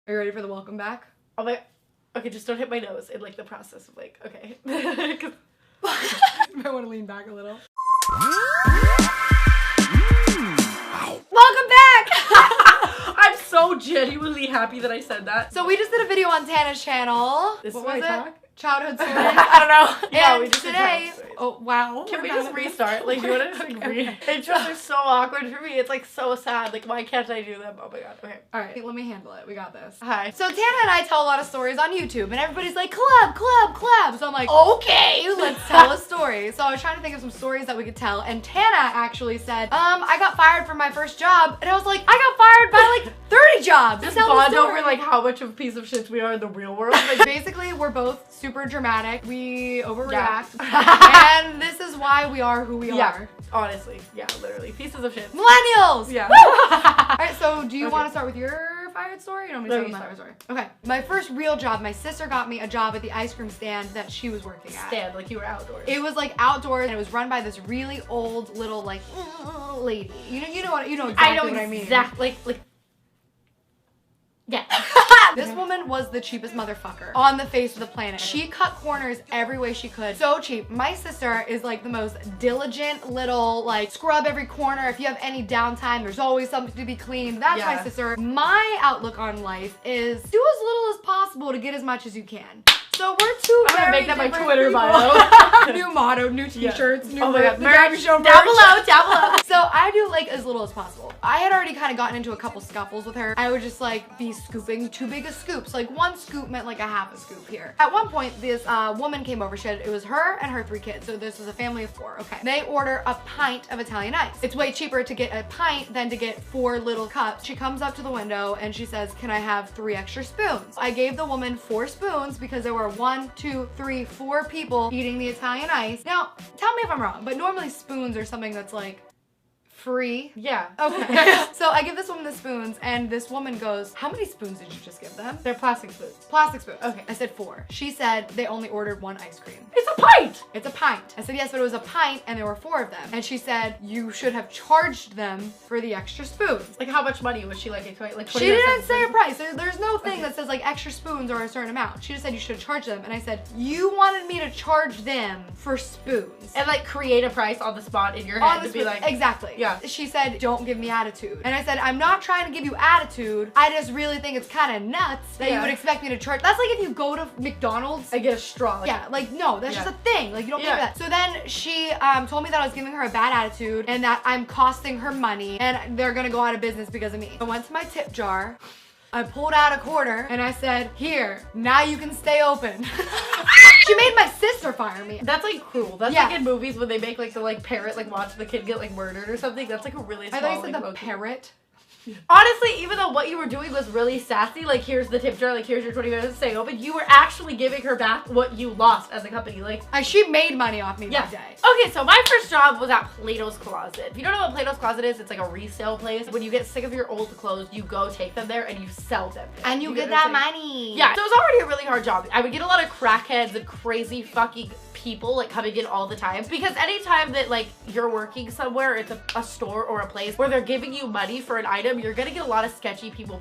Are you ready for the welcome back? Oh my, okay, just don't hit my nose in like the process of like, okay. You might want to lean back a little. Welcome back! I'm so genuinely happy that I said that. So we just did a video on TANA's channel. This What is was where I it? talk? Childhood stories. I don't know. Yeah, And we just did today, childhood stories. oh wow. Can we We're just done with restart? this. Like, do you want to just like Okay. intros are so awkward for me. It's like so sad. Like, why can't I do them? Oh my god. Okay. All right, let me handle it. We got this. Hi. So Tana and I tell a lot of stories on YouTube, and everybody's like, collab. So I'm like, okay, let's tell a story. So I was trying to think of some stories that we could tell, and Tana actually said, I got fired from my first job, and I was like, I got fired by like 30 jobs. Just Tell the bond story. over like how much of a piece of shit we are in the real world. Like, Basically, we're both super dramatic. We overreact, Yeah. and this is why we are who we yeah. are. Honestly. Yeah, literally. Pieces of shit. Millennials! Yeah. All right, so do you Okay. want to start with your fired story? You don't want me to No, start with you my fired story. Okay. My first real job, my sister got me a job at the ice cream stand that she was working at. Stand, like you were outdoors. It was like outdoors, and it was run by this really old little like lady. You know exactly I know what I mean. exactly. Like. Yeah. This woman was the cheapest motherfucker on the face of the planet. She cut corners every way she could. So cheap. My sister is like the most diligent little like scrub every corner. If you have any downtime, there's always something to be cleaned. That's my Yeah. sister. My outlook on life is do as little as possible to get as much as you can. So we're two I'm gonna very make that my different Twitter people. bio. New motto, new t-shirts, new Oh my god, the Gabby merch Show down merch. below, down below. So I do like as little as possible. I had already kind of gotten into a couple scuffles with her. I would just like be scooping too big of scoops. Like one scoop meant like a half a scoop here. At one point, this woman came over. It was her and her 3 kids. So this was a family of 4. Okay. They order a pint of Italian ice. It's way cheaper to get a pint than to get 4 little cups. She comes up to the window and she says, "Can I have 3 extra spoons?" I gave the woman 4 spoons because there were 1, 2, 3, 4 people eating the Italian ice. Now, tell me if I'm wrong, but normally spoons are something that's like free. Yeah. Okay. So I give this woman the spoons, and this woman goes, "How many spoons did you just give them?" They're plastic spoons. Plastic spoons. Okay. I said 4. She said they only ordered 1 ice cream. It's a pint! It's a pint. I said, yes, but it was a pint and there were 4 of them. And she said, you should have charged them for the extra spoons. Like, how much money was she like? Like She didn't say a price. There's no thing that says like extra spoons or a certain amount. She just said you should charge them. And I said, you wanted me to charge them for spoons. And like create a price on the spot in your head to be like, exactly. Yeah. She said, don't give me attitude. And I said, I'm not trying to give you attitude. I just really think it's kind of nuts that you Yeah. would expect me to charge. That's like if you go to McDonald's. I get a straw. Like, Yeah, like no, that's Yeah. just a thing. Like you don't pay for Yeah. that. So then she told me that I was giving her a bad attitude and that I'm costing her money and they're gonna go out of business because of me. I went to my tip jar. I pulled out a quarter and I said, here, now you can stay open. She made my sister fire me. That's like cruel. That's Yeah. like in movies when they make like the like parent like watch the kid get like murdered or something. That's like a really small I thought you said like, the motive. parrot. Honestly, even though what you were doing was really sassy, like here's the tip jar, like here's your 20 minutes to stay open, you were actually giving her back what you lost as a company. Like, She made money off me yeah. that day. Okay, so my first job was at Plato's Closet. If you don't know what Plato's Closet is, it's like a resale place. When you get sick of your old clothes, you go take them there and you sell them. And you get what I'm that saying? money. Yeah, so it was already a really hard job. I would get a lot of crackheads and crazy fucking people like coming in all the time, because anytime that like you're working somewhere, it's a store or a place where they're giving you money for an item, you're gonna get a lot of sketchy people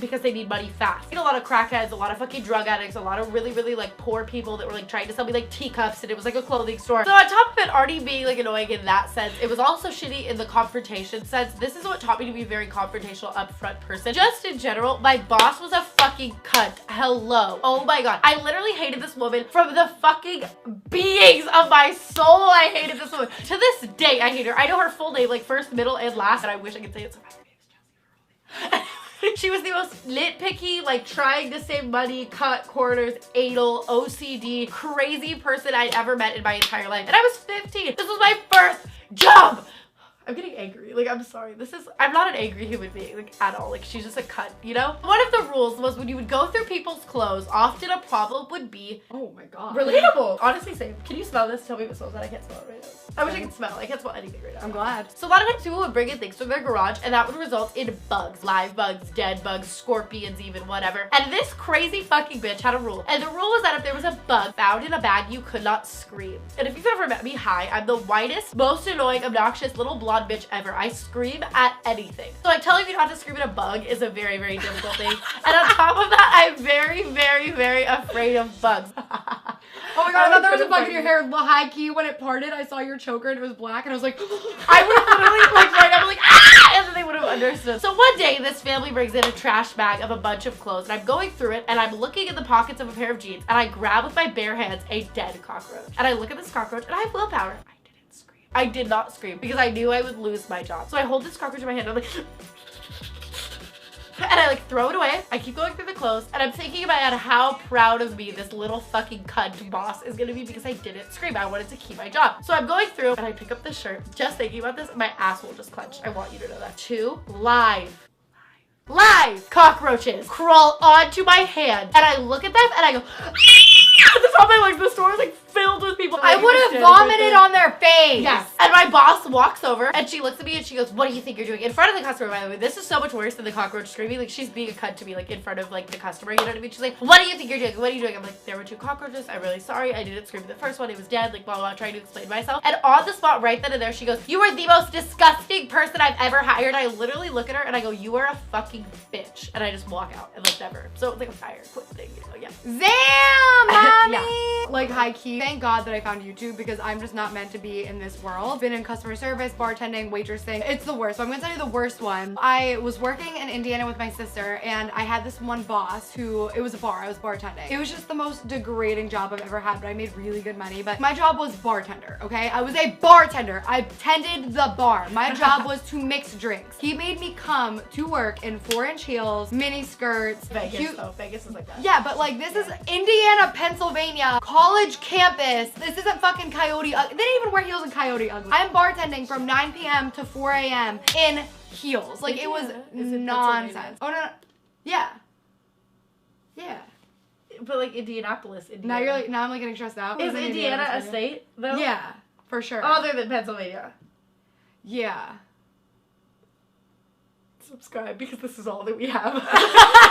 because they need money fast. You get a lot of crackheads, a lot of fucking drug addicts, a lot of really like poor people that were like trying to sell me like teacups, and it was like a clothing store. So on top of it already being like annoying in that sense, it was also shitty in the confrontation sense. This is what taught me to be a very confrontational, upfront person. Just in general, my boss was a fucking cunt. Hello. Oh my god. I literally hated this woman from the fucking beings of my soul. I hated this woman. To this day, I hate her. I know her full name, like first, middle, and last, and I wish I could say it so bad. She was the most nitpicky, like trying to save money, cut corners, anal, OCD, crazy person I'd ever met in my entire life. And I was 15. This was my first job. I'm getting angry. Like, I'm sorry. I'm not an angry human being, like, at all. Like, she's just a cunt, you know? One of the rules was when you would go through people's clothes, often a problem would be Oh my god. relatable. Honestly, same. Can you smell this? Tell me if it smells that. I can't smell it right now. I wish I could smell. I can't smell anything right now. I'm glad. So a lot of times people would bring in things from their garage, and that would result in bugs. Live bugs, dead bugs, scorpions even, whatever. And this crazy fucking bitch had a rule. And the rule was that if there was a bug found in a bag, you could not scream. And if you've ever met me, hi, I'm the whitest, most annoying, obnoxious little blonde bitch ever. I scream at anything. So like telling you not to scream at a bug is a very, very difficult thing. And on top of sprayed of bugs. Oh my god, I thought that was a bug in your hair. High key, when it parted, I saw your choker and it was black, and I was like, I would have literally, like, right now, like, ah! And then they would have understood. So one day, this family brings in a trash bag of a bunch of clothes, and I'm going through it, and I'm looking in the pockets of a pair of jeans, and I grab with my bare hands a dead cockroach. And I look at this cockroach, and I have willpower. I didn't scream. I did not scream, because I knew I would lose my job. So I hold this cockroach in my hand, and I'm like, and I like throw it away. I keep going through the clothes, and I'm thinking about how proud of me this little fucking cunt boss is gonna be because I didn't scream. I wanted to keep my job. So I'm going through and I pick up this shirt. Just thinking about this, my asshole just clenched. I want you to know that. 2 live cockroaches crawl onto my hand, and I look at them and I go at the top of my legs. The store is like filled with people. I would have vomited on their face. Yes. And my boss walks over and she looks at me and she goes, "What do you think you're doing?" In front of the customer, by the way. This is so much worse than the cockroach screaming. Like, she's being a cunt to me, like, in front of, like, the customer. You know what I mean? She's like, "What do you think you're doing? What are you doing?" I'm like, "There were 2 cockroaches. I'm really sorry. I didn't scream at the first one. It was dead." Like, blah, blah, trying to explain myself. And on the spot, right then and there, she goes, "You are the most disgusting person I've ever hired." I literally look at her and I go, "You are a fucking bitch." And I just walk out and like never. So it's like a fire quit thing, you know, yeah. Damn, mommy! Yeah. Like, high key, thank God that I found YouTube, because I'm just not meant to be in this world. Been in customer service, bartending, waitressing. It's the worst. So I'm gonna tell you the worst one. I was working in Indiana with my sister, and I had this one boss who, it was a bar, I was bartending. It was just the most degrading job I've ever had, but I made really good money. But my job was bartender, okay? I was a bartender. I tended the bar. My job was to mix drinks. He made me come to work in 4-inch heels, mini skirts. Vegas, though. Vegas is like that. Yeah, but like, this is Indiana, Pennsylvania, college campus. This isn't fucking Coyote Ugly. They didn't even wear heels in Coyote Ugly. I'm bartending from 9 p.m. to 4 a.m. in heels. Like, it was nonsense. Oh, no. Yeah. Yeah. But like Indianapolis, Indiana. Now I'm like getting stressed out. Is Indiana a state though? Yeah, for sure. Other than Pennsylvania. Yeah. Subscribe because this is all that we have.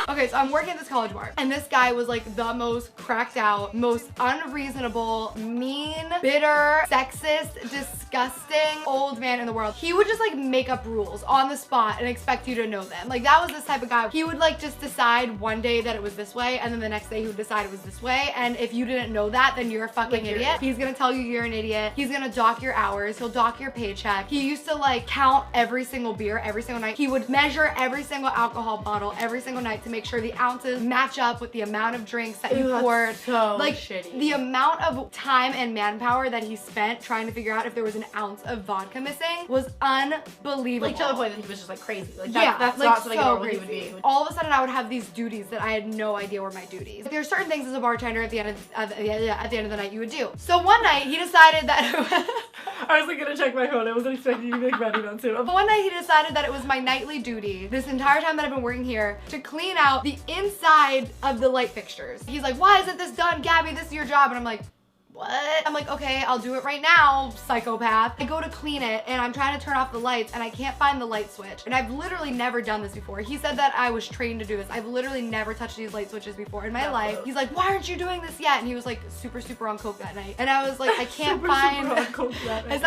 Okay, so I'm working at this college bar, and this guy was like the most cracked out, most unreasonable, mean, bitter, sexist, disgusting old man in the world. He would just like make up rules on the spot and expect you to know them. Like, that was this type of guy. He would like just decide one day that it was this way, and then the next day he would decide it was this way, and if you didn't know that, then you're a fucking idiot. He's gonna tell you you're an idiot. He's gonna dock your hours. He'll dock your paycheck. He used to like count every single beer every single night. He would measure every single alcohol bottle every single night to make sure the ounces match up with the amount of drinks that you poured. So like, shitty. The amount of time and manpower that he spent trying to figure out if there was an ounce of vodka missing was unbelievable. Like, to the point that he was just like crazy. Like, yeah, that's like, not something so normal crazy. human being. All of a sudden I would have these duties that I had no idea were my duties. There's certain things as a bartender at the end of the night you would do. So one night he decided that I was like gonna check my phone. I wasn't expecting you to be like ready on soon. But one night he decided that it was my nightly duty, this entire time that I've been working here, to clean out the inside of the light fixtures. He's like, "Why isn't this done, Gabby? This is your job." And I'm like, "What?" I'm like, "Okay, I'll do it right now, psychopath." I go to clean it and I'm trying to turn off the lights and I can't find the light switch. And I've literally never done this before. He said that I was trained to do this. I've literally never touched these light switches before in my life. He's like, "Why aren't you doing this yet?" And he was like super on coke that night. And I was like, "I can't find." Super on coke that night.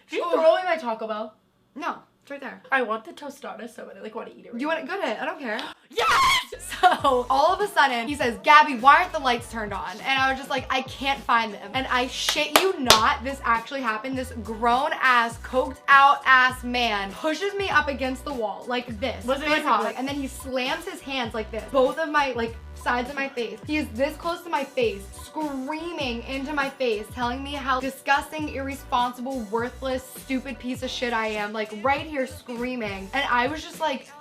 Did you throw away my Taco Bell? No. It's right there. I want the tostada so I like want to eat it right You want it? Go ahead. I don't care. Yes! So all of a sudden he says, "Gabby, why aren't the lights turned on?" And I was just like, "I can't find them." And I shit you not, this actually happened. This grown ass, coked out ass man pushes me up against the wall like this. Was it this like high, and then he slams his hands like this. Both of my like sides of my face. He is this close to my face, screaming into my face, telling me how disgusting, irresponsible, worthless, stupid piece of shit I am. Like, right here screaming. And I was just like,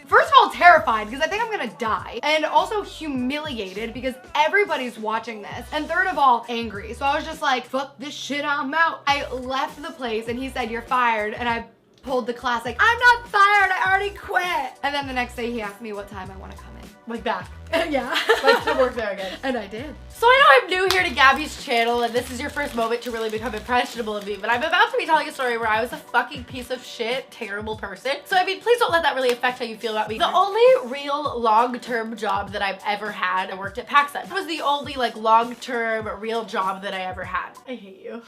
first of all, terrified because I think I'm gonna die, and also humiliated because everybody's watching this, and third of all, angry. So I was just like, "Fuck this shit, I'm out." I left the place and he said, "You're fired," and I pulled the classic, "I'm not fired, I already quit." And then the next day he asked me what time I want to come in. Like back. Yeah. Like to work there again. And I did. So I know I'm new here to Gabby's channel and this is your first moment to really become impressionable of me, but I'm about to be telling a story where I was a fucking piece of shit, terrible person. So I mean, please don't let that really affect how you feel about me. The only real long-term job that I've ever had, I worked at PacSun. It was the only like long-term real job that I ever had. I hate you.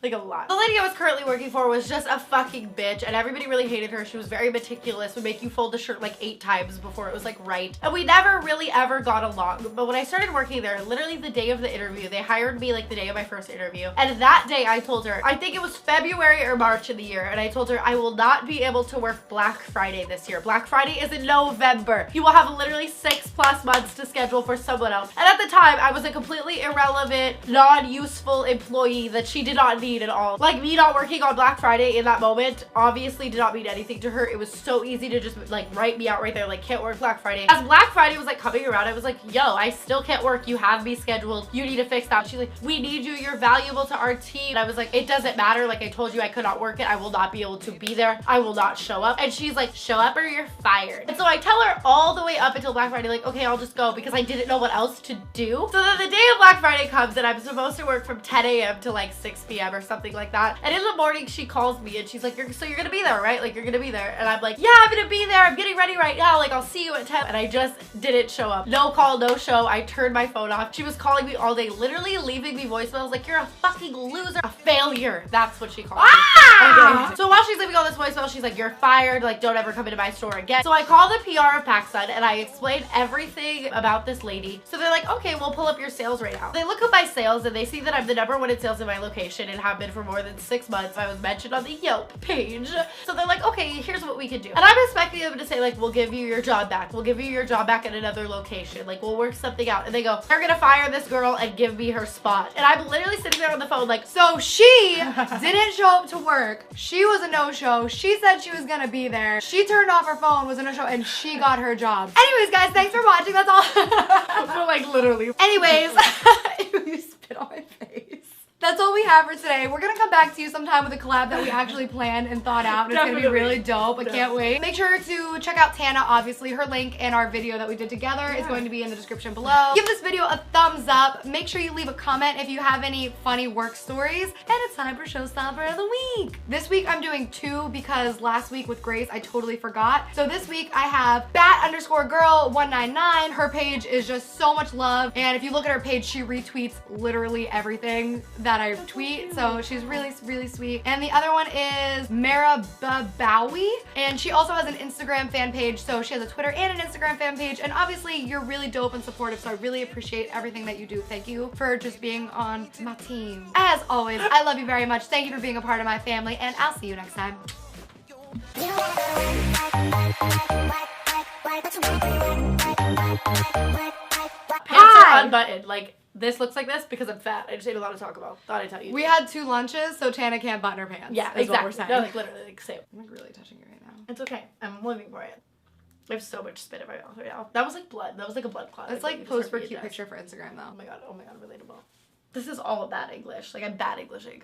Like a lot. The lady I was currently working for was just a fucking bitch and everybody really hated her. She was very meticulous, would make you fold the shirt like 8 times before it was like right. And we never really ever got along. But when I started working there, literally the day of the interview, they hired me like the day of my first interview. And that day I told her, I think it was February or March in the year, and I told her I will not be able to work Black Friday this year. Black Friday is in November. You will have literally 6+ months to schedule for someone else. And at the time, I was a completely irrelevant, non-useful employee that she did not need at all. Like, me not working on Black Friday in that moment obviously did not mean anything to her. It was so easy to just like write me out right there, like, can't work Black Friday. As Black Friday was like coming around, I was like, yo, I still can't work. You have me scheduled. You need to fix that. She's like, we need you. You're valuable to our team. And I was like, it doesn't matter. Like, I told you I could not work it. I will not be able to be there. I will not show up. And she's like, show up or you're fired. And so I tell her all the way up until Black Friday, like, okay, I'll just go, because I didn't know what else to do. So then the day of Black Friday comes and I'm supposed to work from 10 a.m. to like 6 p.m. or something like that. And in the morning she calls me and she's like, so you're gonna be there, right? Like, you're gonna be there. And I'm like, yeah, I'm gonna be there. I'm getting ready right now. Like, I'll see you at 10. And I just didn't show up. No call, no show. I turned my phone off. She was calling me all day, literally leaving me voicemails like, you're a fucking loser, a failure. That's what she called me. Okay. So while she's leaving all this voicemail, she's like, you're fired. Like, don't ever come into my store again. So I call the PR of PacSun and I explain everything about this lady. So they're like, okay, we'll pull up your sales right now. They look up my sales and they see that I'm the #1 in sales in my location and have been for more than 6 months. I was mentioned on the Yelp page. So they're like, okay, here's what we can do. And I'm expecting them to say like, we'll give you your job back. We'll give you your job back at another location. Like, we'll work something out. And they go, they're gonna fire this girl and give me her spot. And I'm literally sitting there on the phone like, so she didn't show up to work. She was a no-show. She said she was gonna be there. She turned off her phone, was a no-show, and she got her job. Anyways, guys, thanks for watching. That's all. like literally. Anyways, you spit on my face. That's all we have for today. We're gonna come back to you sometime with a collab that we actually planned and thought out. And it's gonna be really dope. I can't wait. Make sure to check out Tana, obviously. Her link and our video that we did together is going to be in the description below. Give this video a thumbs up. Make sure you leave a comment if you have any funny work stories. And it's time for Showstopper of the Week. This week I'm doing 2 because last week with Grace I totally forgot. So this week I have bat_girl199. Her page is just so much love. And if you look at her page, she retweets literally everything that I tweet, so she's really, really sweet. And the other one is Mara Babawi, and she also has an Instagram fan page, so she has a Twitter and an Instagram fan page, and obviously you're really dope and supportive, so I really appreciate everything that you do. Thank you for just being on my team. As always, I love you very much. Thank you for being a part of my family, and I'll see you next time. Pants are unbuttoned. Like, this looks like this because I'm fat. I just ate a lot of Taco Bell. Thought I'd tell you. We had 2 lunches, so Tana can't button her pants. Yeah, exactly. What we're saying. No, like literally, like same. I'm like really touching you right now. It's okay. I'm living for it. I have so much spit in my mouth right now. That was like blood. That was like a blood clot. It's like post for cute picture for Instagram though. Oh my god, relatable. This is all bad English. Like, I'm bad Englishing.